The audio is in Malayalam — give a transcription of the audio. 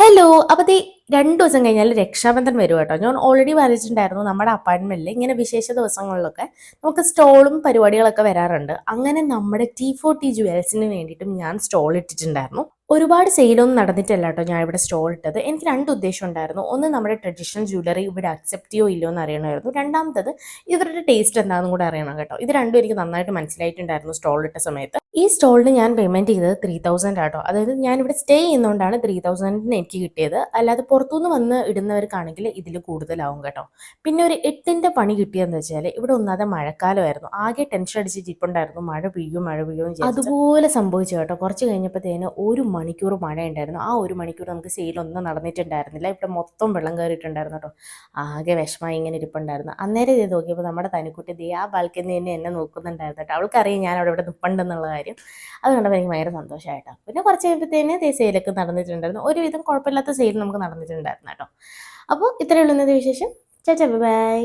ഹലോ. അപ്പോൾ ദേ 2 ദിവസം കഴിഞ്ഞാൽ രക്ഷാബന്ധൻ വരും കേട്ടോ. ഞാൻ ഓൾറെഡി പറഞ്ഞിട്ടുണ്ടായിരുന്നു നമ്മുടെ അപ്പാർട്ട്മെന്റിൽ ഇങ്ങനെ വിശേഷ ദിവസങ്ങളിലൊക്കെ നമുക്ക് സ്റ്റോളും പരിപാടികളൊക്കെ വരാറുണ്ട്. അങ്ങനെ നമ്മുടെ T40 ജുവൽസിന് വേണ്ടിയിട്ടും ഞാൻ സ്റ്റോൾ ഇട്ടിട്ടുണ്ടായിരുന്നു. ഒരുപാട് സെയിലൊന്നും നടന്നിട്ടല്ല കേട്ടോ ഞാൻ ഇവിടെ സ്റ്റോൾ ഇട്ടത്. എനിക്ക് 2 ഉദ്ദേശം ഉണ്ടായിരുന്നു. ഒന്ന് നമ്മുടെ ട്രഡീഷണൽ ജ്വല്ലറി ഇവിടെ അക്സെപ്റ്റ് ചെയ്യോ ഇല്ലയോ എന്ന് അറിയണമായിരുന്നു. രണ്ടാമത്തത് ഇവരുടെ ടേസ്റ്റ് എന്താണെന്നും കൂടെ അറിയണം കേട്ടോ. ഇത് രണ്ടും എനിക്ക് നന്നായിട്ട് മനസ്സിലായിട്ടുണ്ടായിരുന്നു സ്റ്റോൾ ഇട്ട സമയത്ത്. ഈ സ്റ്റോളിന് ഞാൻ പേയ്മെന്റ് ചെയ്തത് 3000 ആട്ടോ. അതായത് ഞാനിവിടെ സ്റ്റേ ചെയ്യുന്നതുകൊണ്ടാണ് 3000 എനിക്ക് കിട്ടിയത്. അല്ലാതെ പുറത്തുനിന്ന് വന്ന് ഇടുന്നവർക്കാണെങ്കിൽ ഇതിൽ കൂടുതലാവും കേട്ടോ. പിന്നെ ഒരു 8ന്റെ പണി കിട്ടിയെന്ന് വെച്ചാൽ ഇവിടെ ഒന്നാതെ മഴക്കാലമായിരുന്നു. ആകെ ടെൻഷൻ അടിച്ചിട്ട് ഇരിപ്പുണ്ടായിരുന്നു. മഴ പെയ്യും അതുപോലെ സംഭവിച്ചു കേട്ടോ. കുറച്ച് കഴിഞ്ഞപ്പോഴത്തേന് 1 മണിക്കൂർ മഴ ഉണ്ടായിരുന്നു. ആ 1 മണിക്കൂർ നമുക്ക് സെയിലൊന്നും നടന്നിട്ടുണ്ടായിരുന്നില്ല. ഇവിടെ മൊത്തം വെള്ളം കയറിയിട്ടുണ്ടായിരുന്നു കേട്ടോ. ആകെ വിഷമമായി ഇങ്ങനെ ഇരിപ്പുണ്ടായിരുന്നു. അന്നേരം ഇത് നോക്കിയപ്പോൾ നമ്മുടെ തനിക്കുട്ടി ദേ ആ ബാൽക്കണി തന്നെ എന്നെ നോക്കുന്നുണ്ടായിരുന്നു കേട്ടോ. അവൾക്കറിയാം ഞാൻ അവിടെ ഇവിടെ നിൽപ്പുണ്ടെന്നുള്ള കാര്യം. അത് കണ്ടപ്പോൾ എനിക്ക് ഭയങ്കര സന്തോഷമായിട്ടോ. പിന്നെ കുറച്ച് കഴിയുമ്പോഴത്തേന് ദേ സെയിലൊക്കെ നടന്നിട്ടുണ്ടായിരുന്നു. ഒരുവിധം കുഴപ്പമില്ലാത്ത സെയിൽ നമുക്ക് നടന്നിട്ടുണ്ടായിരുന്നു കേട്ടോ. അപ്പോൾ ഇത്രയേ ഉള്ളൂ ഇന്നത്തെ വിശേഷം. ചേച്ചാ ബൈ.